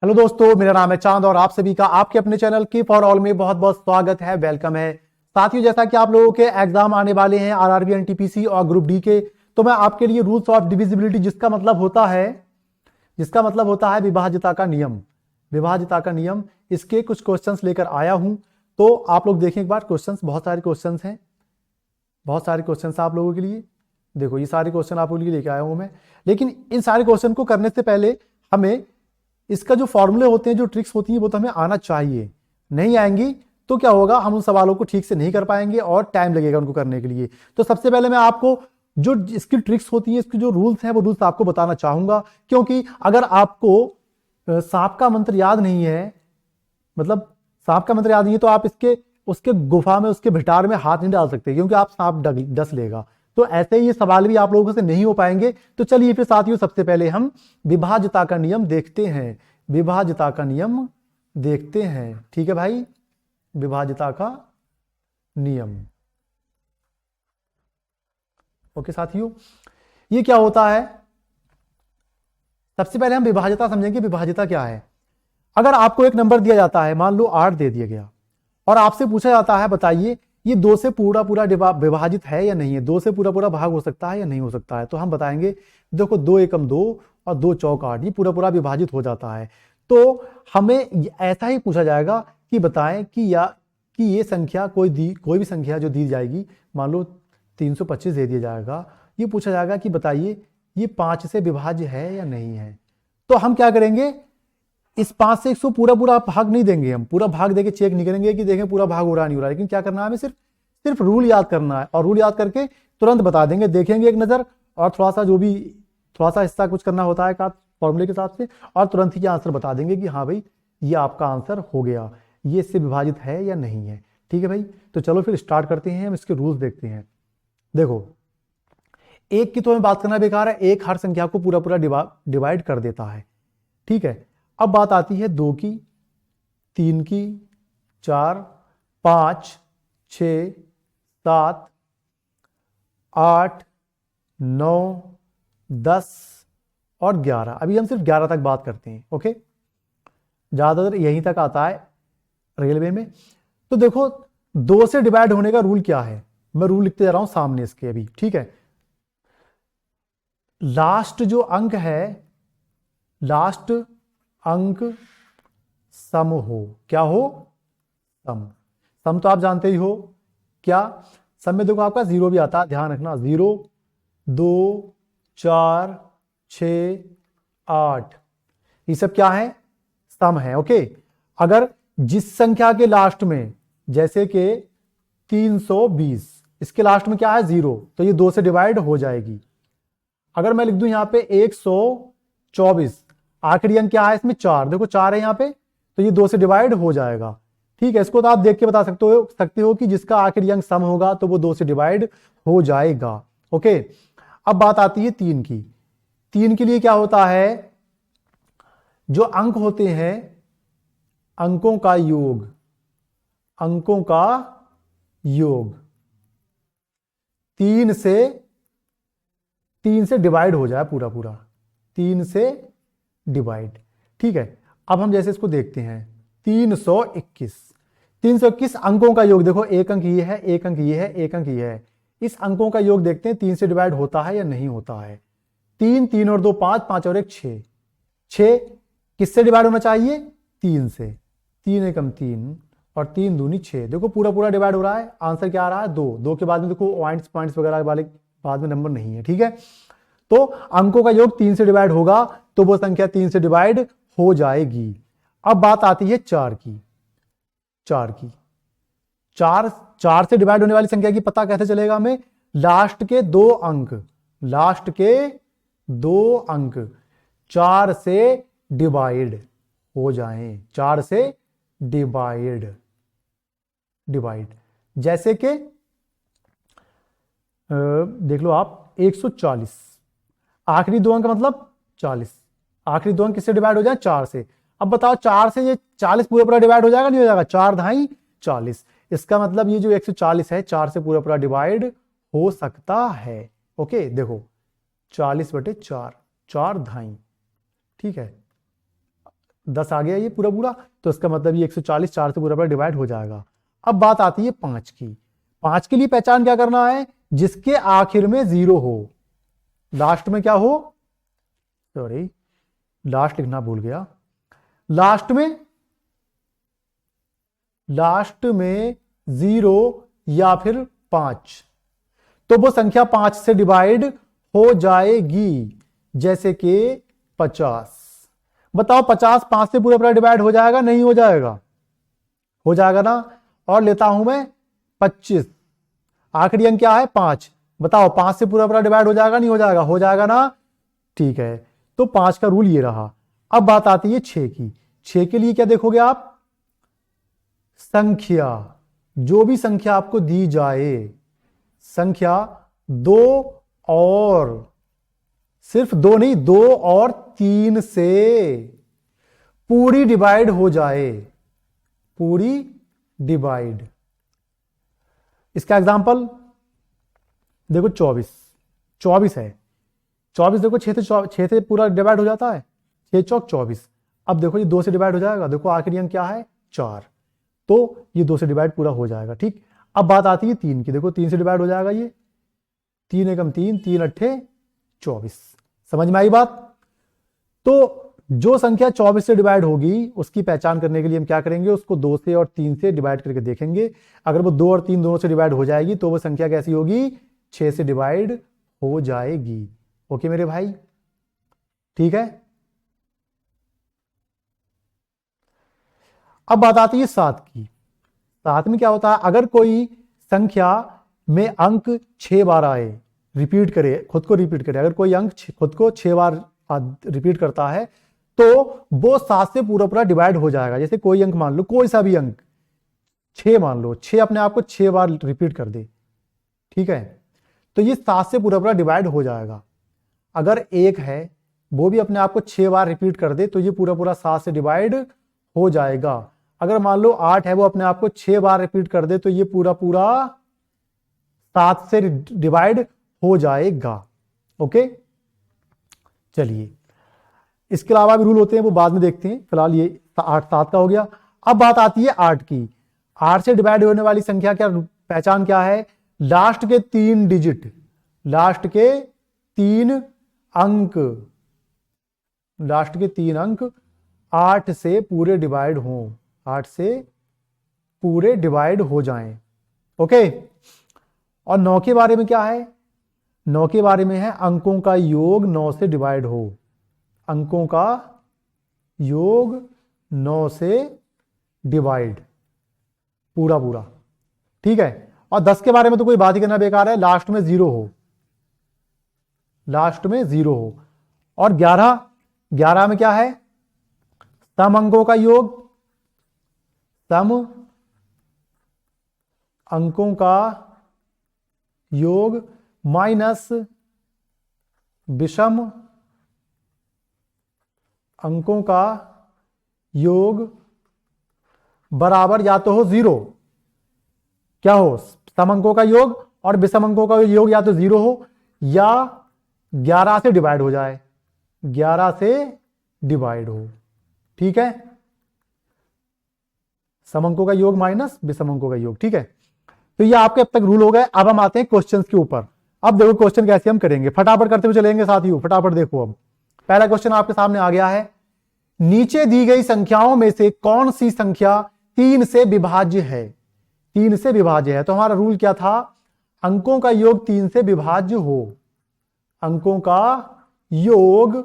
Hello दोस्तों, मेरा नाम है चांद और आप सभी का आपके अपने चैनल की फॉर ऑल में बहुत बहुत स्वागत है, वेलकम है। साथियों, जैसा कि आप लोगों के एग्जाम आने वाले हैं आरआरबी, एनटीपीसी और ग्रुप डी के, तो मैं आपके लिए रूल्स ऑफ डिविजिबिलिटी जिसका मतलब होता है विभाज्यता का नियम, इसके कुछ क्वेश्चंस लेकर आया हूं। तो आप लोग देखें एक बार, क्वेश्चंस बहुत सारे क्वेश्चंस हैं, बहुत सारे क्वेश्चंस आप लोगों के लिए। देखो, ये सारे क्वेश्चन आप लोगों के लिए लेके आया हूं मैं। लेकिन इन सारे क्वेश्चन को करने से पहले हमें इसका जो फॉर्मूले होते हैं, जो ट्रिक्स होती हैं, वो तो हमें आना चाहिए। नहीं आएंगी तो क्या होगा, हम उन सवालों को ठीक से नहीं कर पाएंगे और टाइम लगेगा उनको करने के लिए। तो सबसे पहले मैं आपको जो इसकी ट्रिक्स होती हैं, इसके जो रूल्स हैं, वो रूल्स आपको बताना चाहूंगा। क्योंकि अगर आपको सांप का मंत्र याद नहीं है, मतलब सांप का मंत्र याद नहीं है, तो आप इसके उसके गुफा में, उसके भिटार में हाथ नहीं डाल सकते, क्योंकि आप सांप डस लेगा। तो ऐसे ही ये सवाल भी आप लोगों से नहीं हो पाएंगे। तो चलिए फिर साथियों, सबसे पहले हम विभाज्यता का नियम देखते हैं। विभाज्यता का नियम देखते हैं, ठीक है भाई। विभाज्यता का नियम, ओके साथियों, ये क्या होता है? सबसे पहले हम विभाज्यता समझेंगे। विभाज्यता क्या है? अगर आपको एक नंबर दिया जाता है, मान लो 8 दे दिया गया, और आपसे पूछा जाता है बताइए ये 2 से पूरा पूरा विभाजित है या नहीं है, 2 से पूरा पूरा भाग हो सकता है या नहीं हो सकता है। तो हम बताएंगे देखो, 2 एकम 2 और 2 चौक 8, ये पूरा पूरा विभाजित हो जाता है। तो हमें ऐसा ही पूछा जाएगा कि बताएं कि ये संख्या कोई भी संख्या जो दी जाएगी, मान लो 325 दे दिया जाएगा, ये पूछा जाएगा कि बताइए ये 5 से विभाज्य है या नहीं है। तो हम क्या करेंगे, इस 5 से 100 पूरा पूरा भाग नहीं देंगे, हम पूरा भाग देके चेक नहीं करेंगे कि देखें पूरा भाग हो रहा नहीं हो रहा, लेकिन क्या करना है, हमें सिर्फ सिर्फ रूल याद करना है, और रूल याद करके तुरंत बता देंगे। देखेंगे एक नजर, और थोड़ा सा हिस्सा कुछ करना होता है का फॉर्मूले के हिसाब से, और तुरंत ही आंसर बता देंगे कि हाँ भाई ये आपका आंसर हो गया, ये इससे विभाजित है या नहीं है। ठीक है भाई, तो चलो फिर स्टार्ट करते हैं, हम इसके रूल्स देखते हैं। देखो, एक की तो हमें बात करना बेकार है, एक हर संख्या को पूरा पूरा डिवाइड कर देता है। ठीक है, अब बात आती है 2 की, 3 की, 4, 5, 6, 7, 8, 9, 10 और 11। अभी हम सिर्फ 11 तक बात करते हैं, ओके। ज्यादातर यहीं तक आता है रेलवे में। तो देखो, 2 से डिवाइड होने का रूल क्या है, मैं रूल लिखते जा रहा हूं सामने इसके अभी, ठीक है। लास्ट जो अंक है, लास्ट अंक सम हो, क्या हो, सम। सम तो आप जानते ही हो क्या, सम में देखो आपका 0 भी आता है, ध्यान रखना। 0, 2, 4, 6, 8, ये सब क्या है, सम है, ओके। अगर जिस संख्या के लास्ट में, जैसे कि 320, इसके लास्ट में क्या है 0, तो ये 2 से डिवाइड हो जाएगी। अगर मैं लिख दूं यहां पे 124, आखिरी अंक क्या है इसमें 4, देखो 4 है यहां पे, तो ये 2 से डिवाइड हो जाएगा। ठीक है, इसको तो आप देख के बता सकते हो कि जिसका आखिरी अंक सम होगा तो वो 2 से डिवाइड हो जाएगा, ओके। अब बात आती है 3 की। 3 के लिए क्या होता है, जो अंक होते हैं, अंकों का योग, अंकों का योग 3 से डिवाइड हो जाए पूरा पूरा, 3 से डिवाइड। ठीक है, अब हम जैसे इसको देखते हैं, 321 अंकों का योग, देखो एक अंक ये है, एक अंक ये है, एक अंक ये है। इस अंकों का योग देखते हैं 3 से डिवाइड होता है या नहीं होता है। 3, 3 और 2 5, 5 और 1 6, 6 किससे डिवाइड होना चाहिए, 3 से। 3 एकम 3 और 3 दूनी 6, देखो पूरा पूरा डिवाइड हो रहा है। आंसर क्या आ रहा है, 2। 2 के बाद में देखो पॉइंट्स वगैरह वाले बाद में नंबर नहीं है, ठीक है। तो अंकों का योग 3 से डिवाइड होगा तो वो संख्या 3 से डिवाइड हो जाएगी। अब बात आती है 4 की। 4 से डिवाइड होने वाली संख्या की पता कैसे चलेगा हमें, लास्ट के 2 अंक, लास्ट के 2 अंक 4 से डिवाइड हो जाएं, 4 से डिवाइड, जैसे कि देख लो आप 140, आखिरी 2 अंक मतलब 40, आखिरी 2 अंक किससे डिवाइड हो जाए, 4 से। अब बताओ 4 से ये 40 पूरा पूरा डिवाइड हो जाएगा नहीं हो जाएगा, 4 धाई 40। इसका मतलब ये जो 140 है 4 से पूरा पूरा डिवाइड हो सकता है, ओके। देखो 40/4, 4 धाई, ठीक है। 10 आ गया ये पूरा पूरा, तो इसका मतलब ये 140 4 से पूरा पूरा डिवाइड हो जाएगा। अब बात आती है 5 की। 5 के लिए पहचान क्या करना है, जिसके आखिर में 0 हो, लास्ट में क्या हो, सॉरी लास्ट लिखना भूल गया, लास्ट में 0 या फिर 5, तो वो संख्या 5 से डिवाइड हो जाएगी। जैसे कि 50, बताओ 50 5 से पूरा पूरा डिवाइड हो जाएगा नहीं हो जाएगा, हो जाएगा ना। और लेता हूं मैं 25, आखिरी अंक क्या है 5, बताओ 5 से पूरा पूरा डिवाइड हो जाएगा नहीं हो जाएगा, हो जाएगा ना, ठीक है। तो 5 का रूल ये रहा। अब बात आती है 6 की। 6 के लिए क्या देखोगे आप, संख्या, जो भी संख्या आपको दी जाए, संख्या 2 और, सिर्फ 2 नहीं 2 और 3 से पूरी डिवाइड हो जाए, पूरी डिवाइड। इसका एग्जांपल देखो 24 है, 24 देखो 6 से पूरा डिवाइड हो जाता है, 6 चौक 24। अब देखो ये 2 से डिवाइड हो जाएगा, देखो आखिरी अंक क्या है 4, तो ये 2 से डिवाइड पूरा हो जाएगा, ठीक। अब बात आती है 3 की, देखो 3 से डिवाइड हो जाएगा ये, 3 एकम 3, 3 अट्ठे 24, समझ में आई बात। तो जो संख्या 24 से डिवाइड होगी उसकी पहचान करने के लिए हम क्या करेंगे, उसको 2 से और 3 से डिवाइड करके देखेंगे। अगर वो 2 और 3 दोनों से डिवाइड हो जाएगी तो वो संख्या कैसी होगी, 6 से डिवाइड हो जाएगी। ओके मेरे भाई, ठीक है। अब बात आती है 7 की। 7 में क्या होता है, अगर कोई संख्या में अंक 6 बार आए, रिपीट करे, खुद को रिपीट करे, अगर कोई अंक खुद को 6 बार रिपीट करता है तो वो 7 से पूरा पूरा डिवाइड हो जाएगा। जैसे कोई अंक मान लो, कोई सा भी अंक 6 मान लो, 6 अपने आप को 6 बार रिपीट कर दे, ठीक है, तो ये 7 से पूरा पूरा डिवाइड हो जाएगा। अगर 1 है वो भी अपने आप को 6 बार रिपीट कर दे तो ये पूरा पूरा 7 से डिवाइड हो जाएगा। अगर मान लो 8 है वो अपने आप को 6 बार रिपीट कर दे तो ये पूरा पूरा 7 से डिवाइड हो जाएगा। ओके, चलिए इसके अलावा भी रूल होते हैं वो बाद में देखते हैं, फिलहाल ये 8 7 का हो गया। अब बात आती है 8 की। 8 से डिवाइड होने वाली संख्या क्या पहचान क्या है, लास्ट के 3 डिजिट, लास्ट के 3 अंक, लास्ट के 3 अंक 8 से पूरे डिवाइड हों, 8 से पूरे डिवाइड हो जाएं। ओके, और 9 के बारे में क्या है, 9 के बारे में है अंकों का योग 9 से डिवाइड हो, अंकों का योग 9 से डिवाइड पूरा पूरा, ठीक है। और 10 के बारे में तो कोई बात ही करना बेकार है, लास्ट में 0 हो, लास्ट में 0 हो। और 11 में क्या है, सम अंकों का योग, सम अंकों का योग माइनस विषम अंकों का योग बराबर या तो हो 0, क्या हो, सम अंकों का योग और विषम अंकों का योग या तो 0 हो या 11 से डिवाइड हो जाए, 11 से डिवाइड हो, ठीक है। सम अंकों का योग माइनस विषम अंकों का योग, ठीक है। तो ये आपके अब तक रूल हो गए। अब हम आते हैं क्वेश्चंस के ऊपर। अब देखो क्वेश्चन कैसे हम करेंगे, फटाफट करते हुए चलेंगे साथियों, फटाफट देखो। अब पहला क्वेश्चन आपके सामने आ गया है, नीचे दी गई संख्याओं में से कौन सी संख्या 3 से विभाज्य है, 3 से विभाज्य है। तो हमारा रूल क्या था, अंकों का योग 3 से विभाज्य हो, अंकों का योग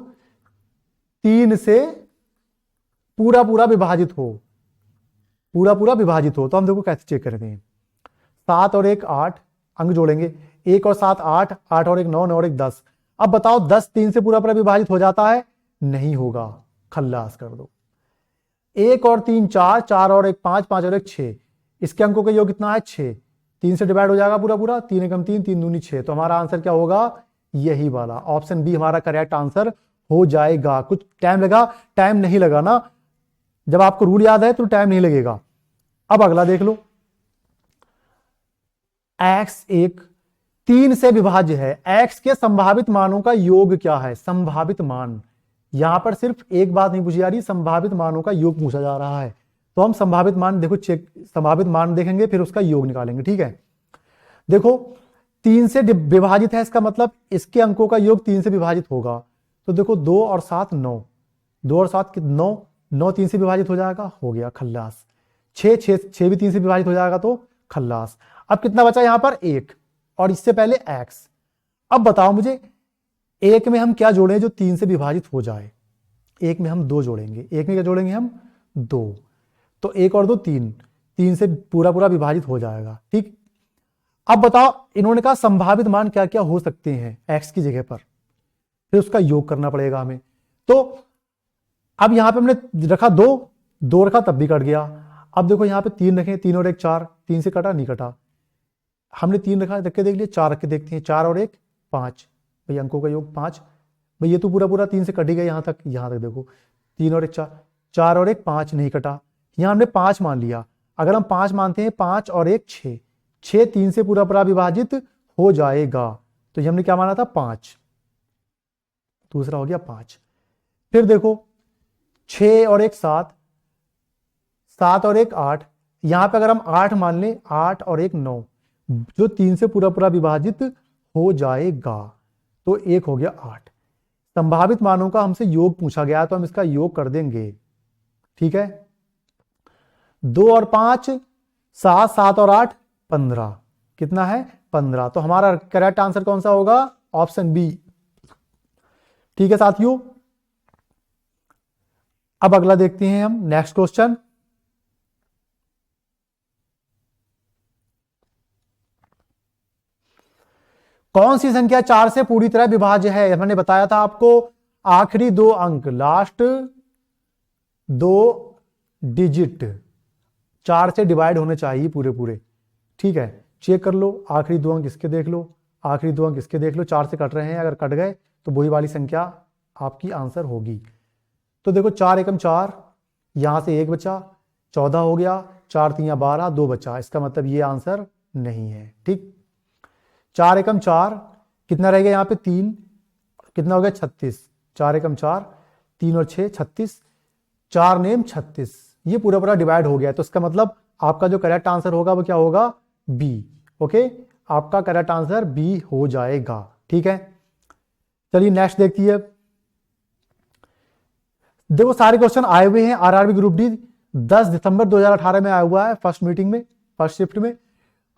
3 से पूरा पूरा विभाजित हो, पूरा पूरा विभाजित हो। तो हम देखो कैसे चेक करते हैं, 7 और 1 8 अंक जोड़ेंगे, 1 और 7 8, 8 और 1 9, 9 और 1 10। अब बताओ 10 3 से पूरा पूरा विभाजित हो जाता है, नहीं होगा, खल्लास कर दो। 1 और 3 4, 4 और 1 5, 5 और 1 6, इसके अंकों का योग कितना है 6, 3 से डिवाइड हो जाएगा पूरा पूरा, 3 एकम 3, 3 दूनी 6। तो हमारा आंसर क्या होगा, यही वाला ऑप्शन बी हमारा करेक्ट आंसर हो जाएगा। कुछ टाइम लगा, टाइम नहीं लगा ना, जब आपको रूल याद है तो टाइम नहीं लगेगा। अब अगला देख लो, x एक 3 से विभाज्य है, x के संभावित मानों का योग क्या है, संभावित मान, यहां पर सिर्फ एक बात नहीं पूछी जा रही, संभावित मानों का योग पूछा जा रहा है। तो हम संभावित मान देखो चेक, संभावित मान देखेंगे फिर उसका योग निकालेंगे। ठीक है, देखो 3 से विभाजित है, इसका मतलब इसके अंकों का योग 3 से विभाजित होगा। तो देखो 2 और 7 9, 2 और 7 9, 9 3 से विभाजित हो जाएगा, हो गया खल्लास। 6 भी 3 से विभाजित हो जाएगा तो खल्लास। अब कितना बचा यहां पर 1, और इससे पहले x। अब बताओ मुझे एक में हम क्या जोड़ें जो 3 से विभाजित हो जाए। एक में हम 2 जोड़ेंगे, एक में क्या जोड़ेंगे हम 2, तो 1 और 2 3, 3 से पूरा पूरा विभाजित हो जाएगा। ठीक, अब बताओ इन्होंने कहा संभावित मान क्या क्या हो सकते हैं x की जगह पर, फिर उसका योग करना पड़ेगा हमें। तो अब यहां पे हमने रखा 2 रखा तब भी कट गया। अब देखो यहां पे 3 रखे, 3 और 1 4, 3 से कटा नहीं कटा। हमने 3 रखा, रख के देख लिया, 4 रख के देखते हैं, 4 और 1 5, भाई अंकों का योग 5। भाई ये तो पूरा पूरा 3 से कट ही गया यहां तक देखो 3 और 1 4, 4 और 1 5 नहीं कटा। यहां हमने 5 मान लिया, अगर हम 5 मानते हैं 5 और 1 6, 6 3 से पूरा पूरा विभाजित हो जाएगा। तो ये हमने क्या माना था 5, दूसरा हो गया 5। फिर देखो 6 और 1 7, 7 और 1 8, यहां पे अगर हम 8 मान लें, 8 और 1 9, जो 3 से पूरा पूरा विभाजित हो जाएगा, तो 1 हो गया 8। संभावित मानों का हमसे योग पूछा गया तो हम इसका योग कर देंगे। ठीक है, 2 और 5 7, 7 और 8 15, कितना है 15। तो हमारा करेक्ट आंसर कौन सा होगा, ऑप्शन बी। ठीक है साथियों, अब अगला देखते हैं हम, नेक्स्ट क्वेश्चन। कौन सी संख्या 4 से पूरी तरह विभाज्य है। मैंने बताया था आपको आखिरी 2 अंक, लास्ट 2 डिजिट 4 से डिवाइड होने चाहिए पूरे पूरे। ठीक है, चेक कर लो, आखिरी 2 अंक इसके देख लो, आखिरी 2 अंक इसके देख लो, 4 से कट रहे हैं, अगर कट गए तो वही वाली संख्या आपकी आंसर होगी। तो देखो 4 एकम 4, यहां से 1 बचा, 14 हो गया, 4 3 12, 2 बचा, इसका मतलब ये आंसर नहीं है। ठीक, 4 एकम 4, कितना रहेगा यहाँ पे 3, कितना हो गया 36, 4 एकम 4, 3 और 6 36, 4 नेम 36, ये पूरा पूरा डिवाइड हो गया। तो इसका मतलब आपका जो करेक्ट आंसर होगा वो क्या होगा, बी। ओके, आपका करेक्ट आंसर बी हो जाएगा। ठीक है, चलिए नेक्स्ट देखती है। देखो सारे क्वेश्चन आए हुए हैं आरआरबी ग्रुप डी 10 दिसंबर 2018 में आया हुआ है, फर्स्ट मीटिंग में, फर्स्ट शिफ्ट में।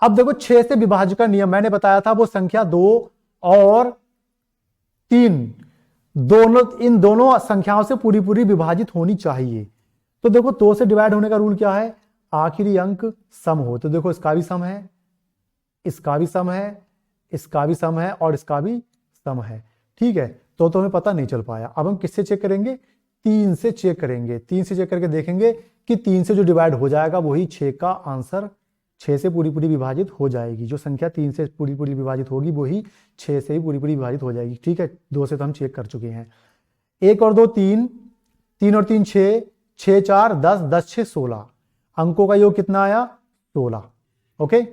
अब देखो 6 से विभाज्य का नियम मैंने बताया था, वो संख्या 2 और 3 दोनों, इन दोनों संख्याओं से पूरी पूरी विभाजित होनी चाहिए। तो देखो 2 से डिवाइड होने का रूल क्या है, आखिरी अंक सम हो। तो देखो इसका भी सम है, इसका भी सम है, इसका भी सम है और इसका भी सम है। ठीक है, तो हमें पता नहीं चल पाया। अब हम किससे चेक करेंगे, 3 से चेक करेंगे। 3 से चेक करके देखेंगे कि 3 से जो डिवाइड हो जाएगा वही 6 का आंसर, 6 से पूरी पूरी विभाजित हो जाएगी। जो संख्या 3 से पूरी पूरी विभाजित होगी वही 6 से ही पूरी पूरी विभाजित हो जाएगी। ठीक है, 2 से तो हम चेक कर चुके हैं। 1 और 2 3, 3 और 3 6, 6 4 10, 10 6 16, अंकों का योग कितना आया 16। ओके,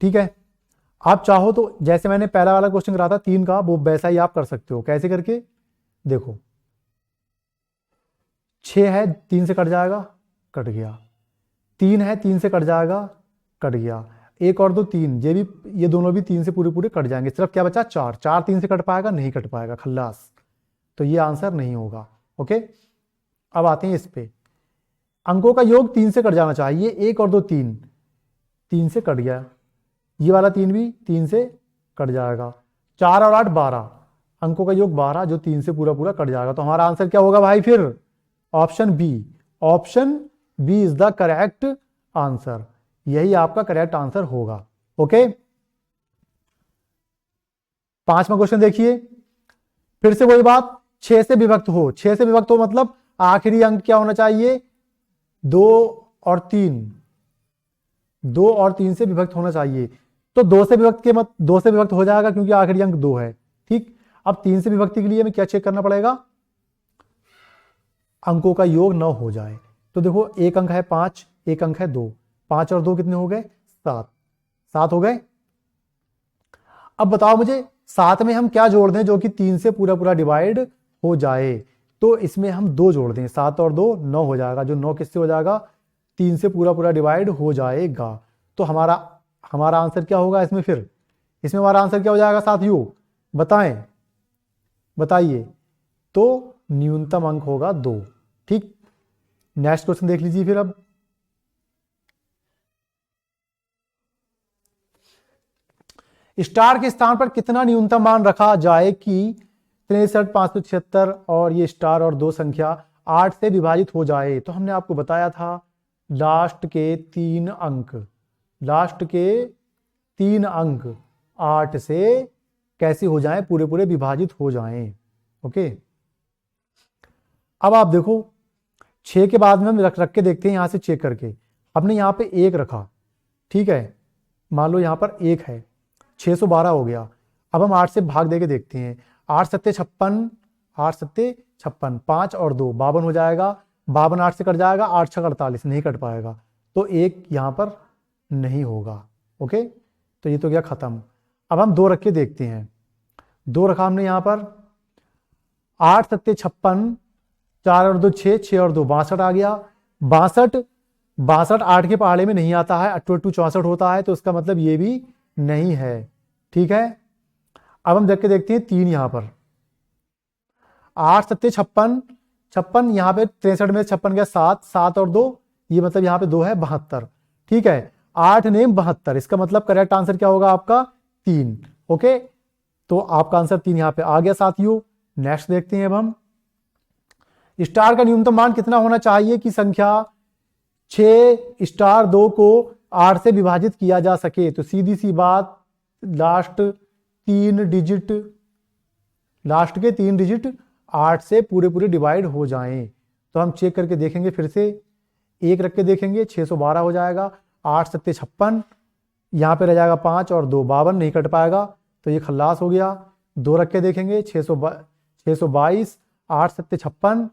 ठीक है, आप चाहो तो जैसे मैंने पहला वाला क्वेश्चन करा था 3 का, वो वैसा ही आप कर सकते हो। कैसे करके देखो, 6 है 3 से कट जाएगा, कट गया, 3 है 3 से कट जाएगा, कट गया, 1 और 2 3, ये दोनों भी 3 से पूरे पूरे कट जाएंगे। सिर्फ क्या बचा 4, 4 3 से कट पाएगा, नहीं कट पाएगा, खल्लास। तो ये आंसर नहीं होगा। ओके, अब आते हैं इस पे, अंकों का योग 3 से कट जाना चाहिए। 1 और 2 3, 3 से कट गया, ये वाला 3 भी 3 से कट जाएगा। 4 और 8 12, अंकों का योग 12, जो 3 से पूरा पूरा कट जाएगा। तो हमारा आंसर क्या होगा भाई, फिर option B. Option B is the correct answer, यही आपका करेक्ट आंसर होगा। ओके, 5वां क्वेश्चन देखिए, फिर से वही बात, 6 से विभक्त हो। 6 से विभक्त हो मतलब आखिरी अंक क्या होना चाहिए, 2 और 3, 2 और 3 से विभक्त होना चाहिए। तो 2 से विभक्त हो जाएगा क्योंकि आखिरी अंक 2 है। ठीक, अब 3 से विभक्ति के लिए हमें क्या चेक करना पड़ेगा, अंकों का योग 9 हो जाए। तो देखो एक अंक है 5, एक अंक है 2, 5 और 2 कितने हो गए 7, 7 हो गए। अब बताओ मुझे साथ में हम क्या जोड़ दें जो कि 3 से पूरा पूरा डिवाइड हो जाए, तो इसमें हम 2 जोड़ दें, 7 और 2 9 हो जाएगा, जो 9 किससे हो जाएगा, 3 से पूरा पूरा डिवाइड हो जाएगा। तो हमारा हमारा आंसर क्या होगा इसमें, फिर इसमें हमारा आंसर क्या हो जाएगा साथियों, बताएं, बताइए। तो न्यूनतम अंक होगा 2। ठीक, नेक्स्ट क्वेश्चन देख लीजिए फिर। अब स्टार के स्थान पर कितना न्यूनतम मान रखा जाए कि 63,576 और ये स्टार और 2 संख्या 8 से विभाजित हो जाए। तो हमने आपको बताया था लास्ट के 3 अंक, लास्ट के 3 अंक 8 से कैसे हो जाएं, पूरे पूरे विभाजित हो जाएं। ओके, अब आप देखो 6 के बाद में हम रख के देखते हैं, यहां से चेक करके। हमने यहां पे 1 रखा, ठीक है, मान लो यहां पर 1 है, 612 हो गया। अब हम 8 से भाग देके देखते हैं, 8 सत्ते 56, 8 सत्ते 56, 5 और 2 52 हो जाएगा। 52 8 से कट जाएगा, 8 6 48, नहीं कट पाएगा, तो 1 यहां पर नहीं होगा। ओके, तो ये तो गया खत्म। अब हम 2 रख के देखते हैं, 2 रखा हमने यहां पर, 8 सत्ते 56, 4 और 2 6, 6 और 2 62 आ गया। 62 8 के पहाड़े में नहीं आता है, 8 2 64 होता है, तो इसका मतलब ये भी नहीं है। ठीक है, अब हम देख के देखते हैं 3 यहां पर, 8 सत्ते 56, 56 यहां पे 63 में 56 गया 7, 7 और 2, ये मतलब यहां पे 2 है 72। ठीक है, 8 नेम 72, इसका मतलब करेक्ट आंसर क्या होगा आपका 3। ओके, तो आपका आंसर 3 यहां पे आ गया साथियों। नेक्स्ट देखते हैं अब हम, स्टार का न्यूनतम मान कितना होना चाहिए कि संख्या 6 स्टार 2 को 8 से विभाजित किया जा सके। तो सीधी सी बात, लास्ट 3 डिजिट, लास्ट के 3 डिजिट 8 से पूरे पूरे डिवाइड हो जाएं। तो हम चेक करके देखेंगे, फिर से 1 रख के देखेंगे, 612 हो जाएगा। 8 सत्ते 56, यहां पे रह जाएगा 5 और 2 52, नहीं कट पाएगा, तो ये खल्लास हो गया। 2 रख के देखेंगे, 622, 8 सत्ते 56,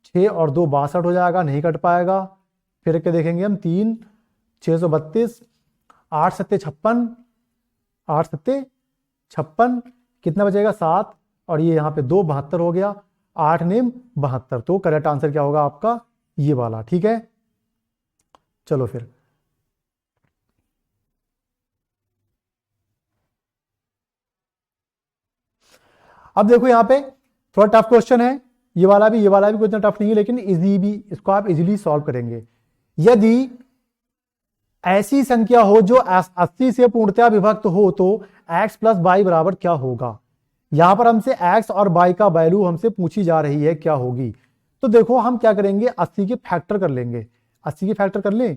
6 और 2 62 हो जाएगा, नहीं कट पाएगा। फिर रख के देखेंगे हम 3, 632, 8 सत्ते 56, 8 सत्ते 56, कितना बचेगा 7, और ये यहाँ पे 2 72 हो गया, 8 नेम 72। तो करेक्ट आंसर क्या होगा आपका, ये वाला। ठीक है, चलो फिर अब देखो यहाँ पे थोड़ा टफ क्वेश्चन है, ये वाला भी कोई इतना टफ नहीं है, लेकिन इजी भी, इसको आप इजीली सॉल्व करेंगे। यदि ऐसी संख्या हो जो 80 से पूर्णतया विभक्त हो तो x प्लस वाई बराबर क्या होगा। यहां पर हमसे x और y का वैल्यू हमसे पूछी जा रही है, क्या होगी। तो देखो हम क्या करेंगे, 80 के फैक्टर कर लेंगे। 80 के फैक्टर कर लें,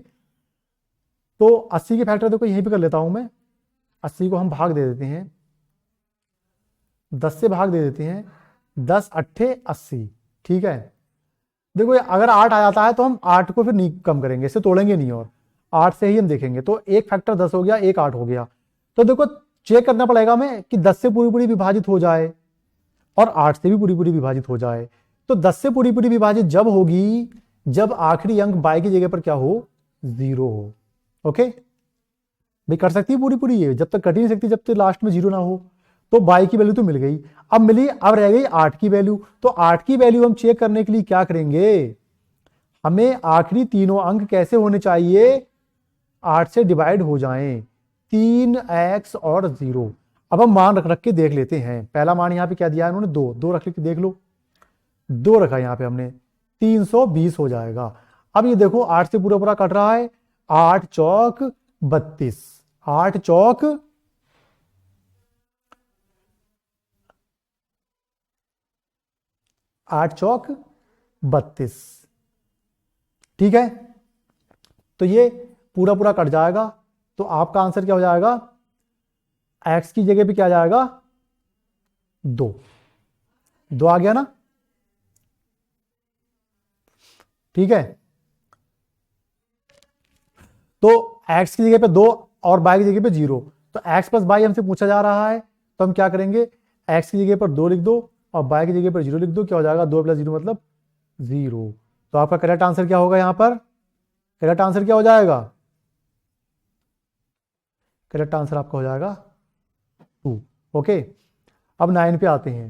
तो 80 के फैक्टर देखो यहीं पे कर लेता हूं मैं। 80 को हम भाग दे देते हैं, 10 से भाग दे देते हैं, 10 अट्ठे 80। ठीक है, देखो अगर 8 आ जाता है तो हम 8 को फिर नहीं कम करेंगे, इसे तोड़ेंगे नहीं, और 8 से ही हम देखेंगे। तो एक फैक्टर 10 हो गया, एक 8 हो गया। तो देखो चेक करना पड़ेगा हमें कि 10 से पूरी पूरी विभाजित हो जाए और 8 से भी पूरी पूरी विभाजित हो जाए। तो 10 से पूरी पूरी विभाजित जब होगी जब आखिरी अंक बाई की जगह पर क्या हो, 0 हो। ओके भाई, कर सकती है पूरी पूरी, ये जब तक कट ही नहीं सकती जब तक लास्ट में 0 ना हो। तो बाई की वैल्यू तो मिल गई, अब मिली, अब रह गई 8 की वैल्यू। तो 8 की वैल्यू हम चेक करने के लिए क्या करेंगे, हमें आखिरी तीनों अंक कैसे होने चाहिए, 8 से डिवाइड हो जाएं, 3x और 0। अब हम मान रख के देख लेते हैं। पहला मान यहां पे क्या दिया है उन्होंने, 2, 2 रख के देख लो, 2 रखा यहां पे हमने, 320 हो जाएगा। अब ये देखो 8 से पूरा पूरा कट रहा है, 8 चौक 32, 8 चौक 8 चौक 32। ठीक है, तो ये पूरा पूरा कट जाएगा, तो आपका आंसर क्या हो जाएगा, x की जगह पे क्या आ जाएगा, 2, 2 आ गया ना। ठीक है, तो x की जगह पे 2 और y की जगह पे 0। तो x प्लस y हमसे पूछा जा रहा है, तो हम क्या करेंगे, x की जगह पर 2 लिख दो और y की जगह पर 0 लिख दो, क्या हो जाएगा, 2 प्लस 0 मतलब 0। तो आपका करेक्ट आंसर क्या होगा, यहां पर करेक्ट आंसर क्या हो जाएगा, करेक्ट आंसर आपका हो जाएगा 2। ओके, अब 9 पे आते हैं।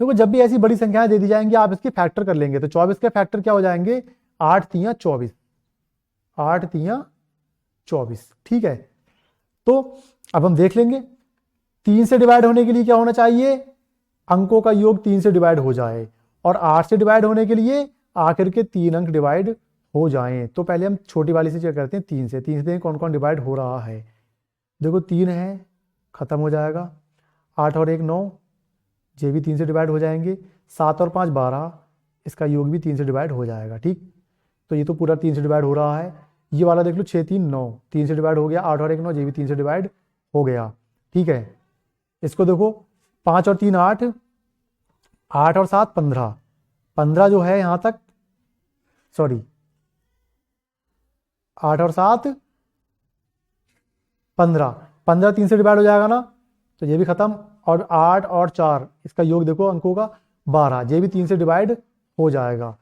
देखो जब भी ऐसी बड़ी संख्याएं दे दी जाएंगी आप इसके फैक्टर कर लेंगे, तो 24 के फैक्टर क्या हो जाएंगे, 8 तियां 24, 8 तियां 24, ठीक है। तो अब हम देख लेंगे 3 से डिवाइड होने के लिए क्या होना चाहिए, अंकों का योग 3 से डिवाइड हो जाए, और 8 से डिवाइड होने के लिए आखिर के 3 अंक डिवाइड हो जाएं। तो पहले हम छोटी वाली से चेक करते हैं, 3 से देखें कौन कौन डिवाइड हो रहा है। देखो 3 है, खत्म हो जाएगा, 8 और 1 9, ये भी 3 से डिवाइड हो जाएंगे, 7 और 5 12, इसका योग भी 3 से डिवाइड हो जाएगा, ठीक। तो ये तो पूरा 3 से डिवाइड हो रहा है। ये वाला देख लो 6 3 9, 3 से डिवाइड हो गया, 8 और 1 9, ये भी 3 से डिवाइड हो गया, ठीक है। इसको देखो 5 और 3 8, 8 और 7 15, 15 जो है यहां तक, सॉरी 8 और 7 15, 15 3 से डिवाइड हो जाएगा ना, तो ये भी खत्म। और 8 और 4, इसका योग देखो अंकों का 12, ये भी 3 से डिवाइड हो जाएगा।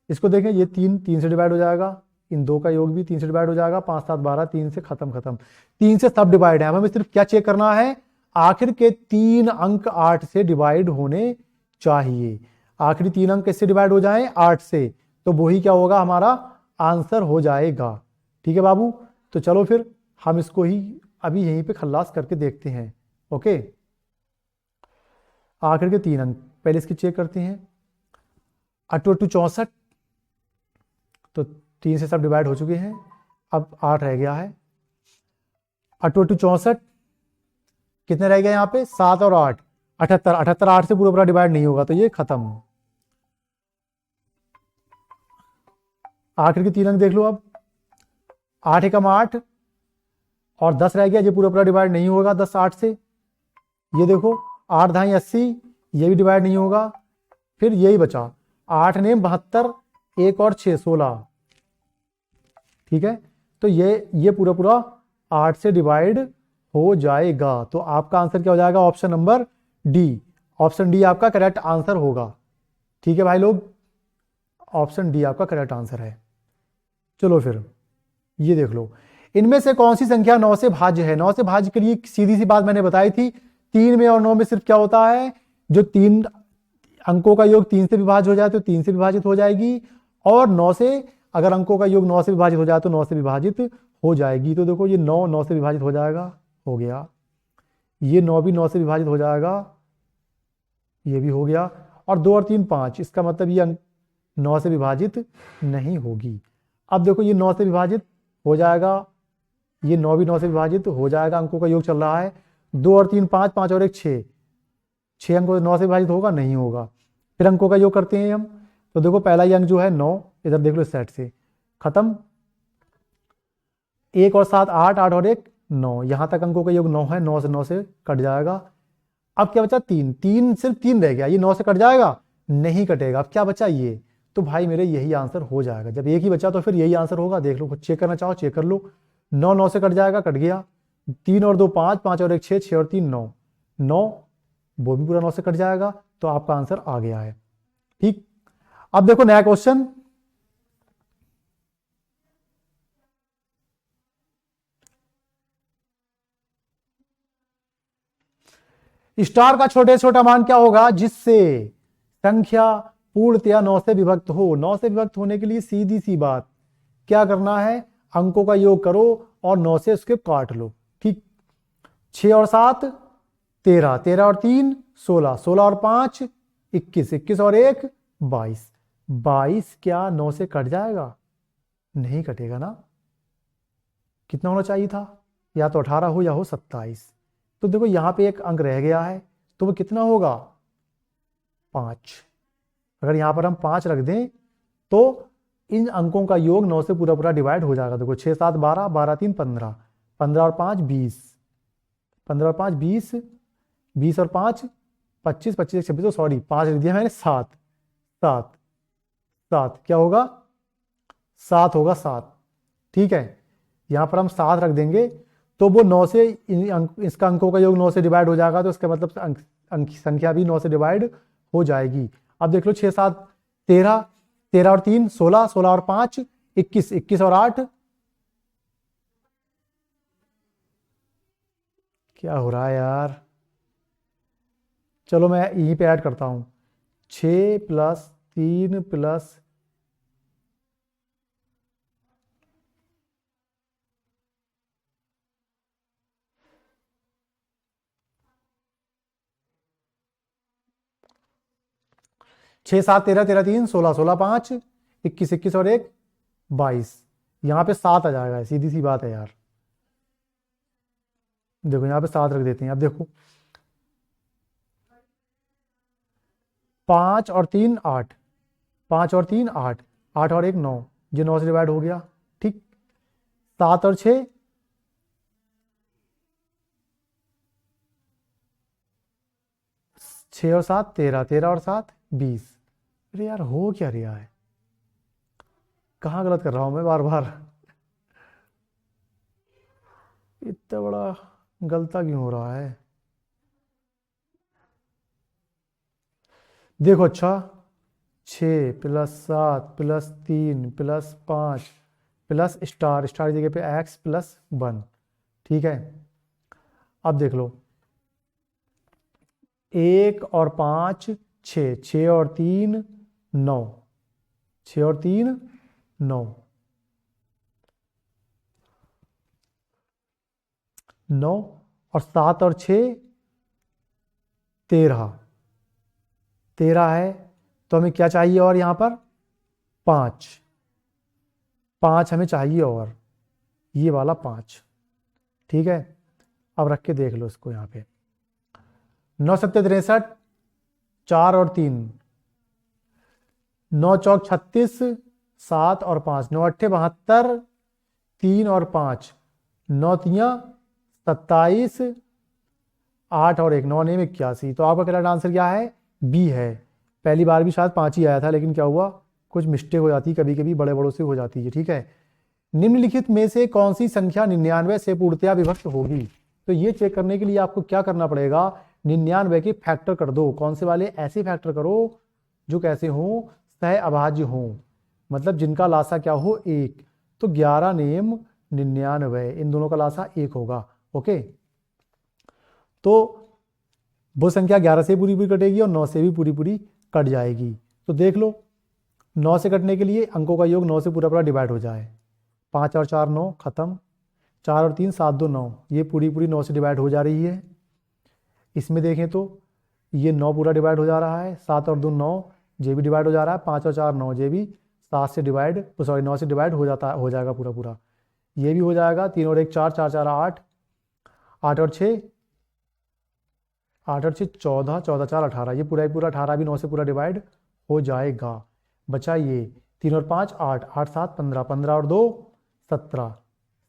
इसको देखें ये 3 से डिवाइड हो जाएगा, इन दो का योग भी 3 से डिवाइड हो जाएगा, 5 7 12, 3 से खत्म, 3 से सब डिवाइड है। हमें सिर्फ क्या चेक करना है, आखिर के 3 अंक 8 से डिवाइड होने चाहिए। आखिरी 3 अंक किससे डिवाइड हो जाएं, 8 से, तो वही क्या होगा, हमारा आंसर हो जाएगा, ठीक है बाबू। तो चलो फिर हम इसको ही अभी यहीं पे खल्लास करके देखते हैं, ओके। आखिर के 3 अंक पहले इसकी चेक करते हैं, 8 8 64, तो 3 से सब डिवाइड हो चुके हैं, अब 8 रह गया है। 8 8 64, कितने रह गए यहाँ पे, 7 और 8 78, 78 8 से पूरा पूरा डिवाइड नहीं होगा, तो ये खत्म। आखिर के 3 अंक देख लो, अब 8 एकम 8 और 10 रह गया, ये पूरा पूरा डिवाइड नहीं होगा 10 8 से। ये देखो 8 धाई 80, ये भी डिवाइड नहीं होगा। फिर यही बचा 8 ने 72, 1 और 6 16, ठीक है। तो ये पूरा पूरा 8 से डिवाइड हो जाएगा। तो आपका आंसर क्या हो जाएगा, option number D. Option D आपका करेक्ट आंसर होगा, ठीक है भाई लोग, ऑप्शन डी आपका करेक्ट आंसर है। चलो फिर ये देख लो, इनमें से कौन सी संख्या 9 से भाज्य है। 9 से भाज्य के लिए सीधी सी बात मैंने बताई थी, 3 में और 9 में सिर्फ क्या होता है, जो 3 अंकों का योग 3 से विभाज्य हो जाए तो 3 से विभाजित हो जाएगी, और 9 से अगर अंकों का योग 9 से विभाजित हो जाए तो 9 से विभाजित हो जाएगी। तो देखो ये 9 9 से विभाजित हो जाएगा, हो गया। ये 9 भी 9 से विभाजित हो जाएगा, ये भी हो गया। और 2 और 3 5, इसका मतलब ये 9 से विभाजित नहीं होगी। अब देखो ये 9 से विभाजित हो जाएगा, ये 9 भी 9 से विभाजित हो जाएगा, अंकों का योग चल रहा है। 2 और 3 5, 5 और 1 6, 6 अंकों 9 से विभाजित होगा, नहीं होगा। फिर अंकों का योग करते हैं हम, तो देखो पहला ही अंक जो है 9, इधर देख लो इस सेट से, खत्म। 1 और 7 8, 8 और 1 9, यहां तक अंकों का योग 9 है, 9 से 9 से कट जाएगा। अब क्या बचा, 3 3, सिर्फ 3 रह गया, ये 9 से कट जाएगा, नहीं कटेगा। अब क्या बचा ये, तो भाई मेरे यही आंसर हो जाएगा। जब एक ही बचा तो फिर यही आंसर होगा, देख लो, कुछ चेक करना चाहो चेक कर लो। 9 9 से कट जाएगा, कट गया। 3 और 2 5, 5 और 1 6, 6 और 3 9, 9 वो भी पूरा 9 से कट जाएगा, तो आपका आंसर आ गया है, ठीक। अब देखो नया क्वेश्चन, स्टार का छोटे छोटा मान क्या होगा जिससे संख्या पूर्णतया 9 से विभक्त हो। 9 से विभक्त होने के लिए सीधी सी बात क्या करना है, अंकों का योग करो और 9 से उसके काट लो, ठीक। 6 और 7 13, 13 और 3 16, 16 और 5 21, 21 और 1 22, 22 क्या 9 से कट जाएगा, नहीं कटेगा ना। कितना होना चाहिए था, या तो 18 हो या हो 27। तो देखो यहां पे एक अंक रह गया है, तो वो कितना होगा, 5। अगर यहां पर हम 5 रख दें तो इन अंकों का योग 9 से पूरा पूरा डिवाइड हो जाएगा। देखो 6 7 12, 12 3 15, 15 और 5 20, 15 और 5 20, 20 और 5 25, 25 26, तो सॉरी 5 लिख दिया मैंने, 7 7 7 क्या होगा, 7 होगा, 7, ठीक है। यहां पर हम 7 रख देंगे तो वो 9 से इसका अंकों का योग 9 से डिवाइड हो जाएगा, तो इसका मतलब अंक संख्या भी 9 से डिवाइड हो जाएगी। अब देख लो 6 7 13, 13 और 3 16, 16 और 5 21, 21 और 8 क्या हो रहा है यार, चलो मैं यहीं पे ऐड करता हूँ, 6 प्लस 3 प्लस 6 7 13 13 3 16 16 5 21 21 और 1 22। यहाँ पे 7 आ जाएगा, सीधी सी बात है यार। देखो यहाँ पे 7 रख देते हैं। अब देखो 5 और 3 8, 5 और 3 8, 8 और 1 9, ये 9 से डिवाइड हो गया। ठीक, 7 और 6 6 और 7 13, 13 और 7 20। अरे यार हो क्या रहा है, कहाँ गलत कर रहा हूँ मैं बार बार, इतना बड़ा गलता क्यों हो रहा है। देखो अच्छा, 6 plus 7 plus 3 plus 5 plus star, star की जगह पे x प्लस 1। ठीक है, अब देख लो, 1 और 5 6, 6 और 3 9, 6 और 3 9, 9 और 7 और 6 13, 13 है। तो हमें क्या चाहिए और यहाँ पर 5, 5 हमें चाहिए और ये वाला 5। ठीक है, अब रख के देख लो इसको यहाँ पे, 9 7 63, 4 और 3 9 चौक 36, 7 और 5 9 8 72, 3 और 5 9 तियां 27, 8 और 1 9 9 81। तो आपका करेक्ट आंसर क्या है, बी है। पहली बार भी शायद 5 ही आया था, लेकिन क्या हुआ, कुछ मिस्टेक हो जाती है, कभी कभी बड़े बड़ों से हो जाती है। ठीक है, निम्नलिखित में से कौन सी संख्या 99 से पूर्णतया विभक्त होगी। तो ये चेक करने के लिए आपको क्या करना पड़ेगा, 99 के फैक्टर कर दो। कौन से वाले, ऐसे फैक्टर करो जो कैसे हो, सह अभाज्य हो, मतलब जिनका लासा क्या हो, 1। तो 11 नेम 99, इन दोनों का लासा 1 होगा। ओके, तो वो संख्या 11 से पूरी पूरी कटेगी और 9 से भी पूरी पूरी कट जाएगी। तो देख लो, 9 से कटने के लिए अंकों का योग 9 से पूरा पूरा डिवाइड हो जाए, 5 और 4 9 खत्म, 4 और 3 7 2 9, ये पूरी पूरी 9 से डिवाइड हो जा रही है। इसमें देखें तो ये 9 पूरा डिवाइड हो जा रहा है, 7 और 2 9, ये भी डिवाइड हो जा रहा है, 5 और 4 9, ये भी 7 से डिवाइड, सॉरी 9 से डिवाइड हो जाता, हो जाएगा पूरा पूरा, ये भी हो जाएगा। 3 और 1 4, 4 4 8, 8 और 6 8 और 6 14, 14 4 18, ये पूरा ही पूरा 18 भी 9 से पूरा डिवाइड हो जाएगा। बचा ये 3 और 5 8, 8 7 15, 15 और 2 17,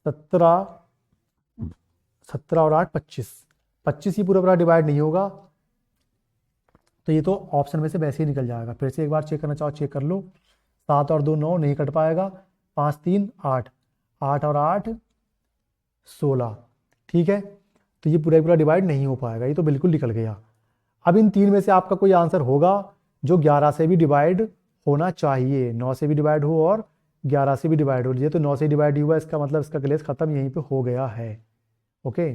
17, 17 और 8 25, 25 ही पूरा पूरा डिवाइड नहीं होगा। तो ये तो ऑप्शन में से वैसे ही निकल जाएगा। फिर से एक बार चेक करना चाहो चेक कर लो, 7 और 2 9, नहीं कट पाएगा, 5 3 8, 8 और 8 16। ठीक है, तो ये पूरा पूरा डिवाइड नहीं हो पाएगा, ये तो बिल्कुल निकल गया। अब इन तीन में से आपका कोई आंसर होगा जो 11 से भी डिवाइड होना चाहिए, 9 से भी डिवाइड हो और 11 से भी डिवाइड हो। ये तो 9 से डिवाइड ही हुआ, इसका मतलब इसका क्लेश खत्म यहीं पे हो गया है। ओके,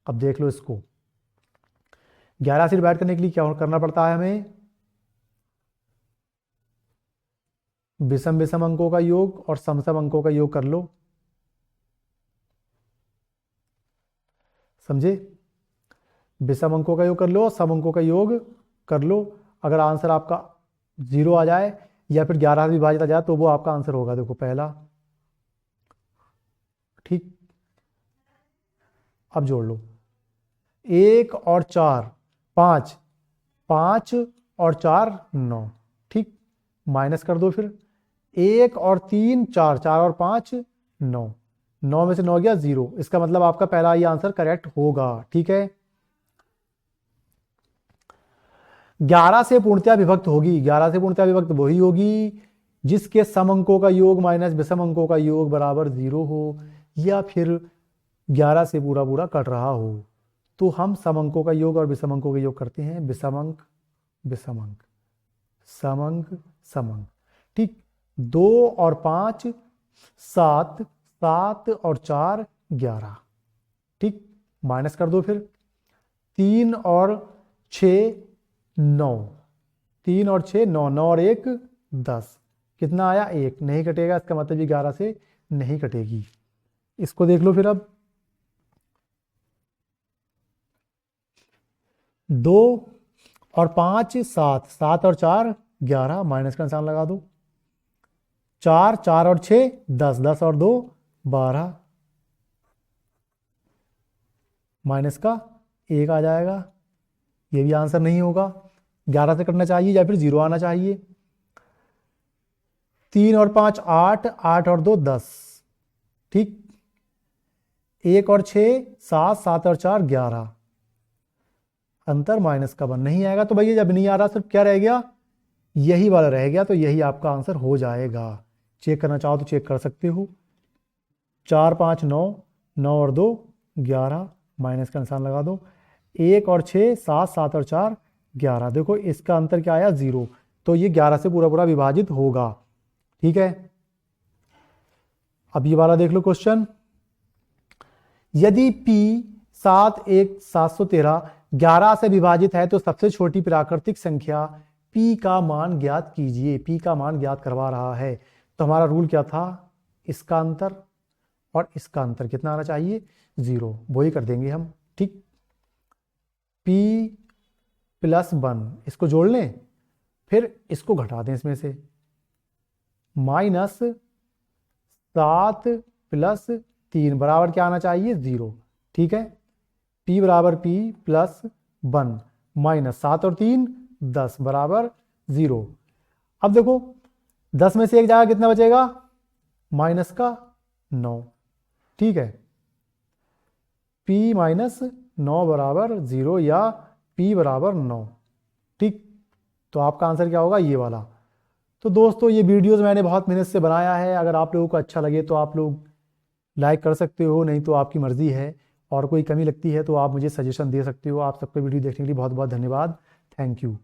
अब देख लो इसको, 11 से डिवाइड करने के लिए क्या करना पड़ता है हमें, विषम विषम अंकों का योग और सम सम अंकों का योग कर लो। समझे, विषम अंकों का योग कर लो और सम अंकों का योग कर लो। अगर आंसर आपका 0 आ जाए या फिर 11 से विभाजित आ जाए तो वो आपका आंसर होगा। देखो पहला, ठीक, अब जोड़ लो, 1 और 4 5, 5 और 4 9, ठीक, माइनस कर दो फिर, 1 और 3 4, 4 और 5 9, 9 में से 9 गया 0, इसका मतलब आपका पहला ये आंसर करेक्ट होगा। ठीक है, 11 से पूर्णतया विभक्त होगी, 11 से पूर्णतया विभक्त वही होगी जिसके सम अंकों का योग माइनस विषम अंकों का योग बराबर 0 हो, या फिर 11 से पूरा पूरा कट रहा हो। तो हम सम अंकों का योग और विषम अंकों का योग करते हैं, विषम अंक विषम अंक, सम अंक सम अंक। ठीक, 2 और 5 7, 7 और 4 11, ठीक, माइनस कर दो फिर, 3 और 6 9, 3 और 6 9, 9 और 1 10, कितना आया 1, नहीं कटेगा, इसका मतलब 11 से नहीं कटेगी। इसको देख लो फिर अब 2 और 5 7, 7 और 4 11, माइनस का निशान लगा दो। 4, 4 और 6 10, 10 और 2 12, माइनस का 1 आ जाएगा, ये भी आंसर नहीं होगा, 11 से कटना चाहिए या फिर 0 आना चाहिए। 3 और 5 8, 8 और 2 10, ठीक। 1 और 6 7, 7 और 4 11, अंतर माइनस का 1 नहीं आएगा, तो भैया जब नहीं आ रहा सिर्फ क्या रह गया, यही वाला रह गया, तो यही आपका आंसर हो जाएगा। चेक करना चाहो तो चेक कर सकते हो। 4 5 9, 9 और 2 11, माइनस का निशान लगा दो। 1 और 6 7, 7 और 4 11, देखो इसका अंतर क्या आया 0, तो ये 11 से पूरा पूरा विभाजित होगा, ठीक है। अब ये वाला देख लो क्वेश्चन, यदि P 7 1 713 11 से विभाजित है तो सबसे छोटी प्राकृतिक संख्या P का मान ज्ञात कीजिए। P का मान ज्ञात करवा रहा है, तो हमारा रूल क्या था, इसका अंतर और इसका अंतर कितना आना चाहिए 0, वही कर देंगे हम, ठीक। P + 1 इसको जोड़ लें, फिर इसको घटा दें इसमें से, -7 + 3 बराबर क्या आना चाहिए 0, ठीक है। P बराबर P + 1 -7 और 3 10 बराबर 0। अब देखो 10 में से एक जाएगा कितना बचेगा, माइनस का 9, ठीक है। P - 9 बराबर 0 या P बराबर 9, ठीक। तो आपका आंसर क्या होगा, ये वाला। तो दोस्तों ये वीडियोस मैंने बहुत मेहनत से बनाया है, अगर आप लोगों को अच्छा लगे तो आप लोग लाइक कर सकते हो, नहीं तो आपकी मर्जी है, और कोई कमी लगती है तो आप मुझे सजेशन दे सकते हो। आप सबको वीडियो देखने के लिए बहुत बहुत धन्यवाद, थैंक यू।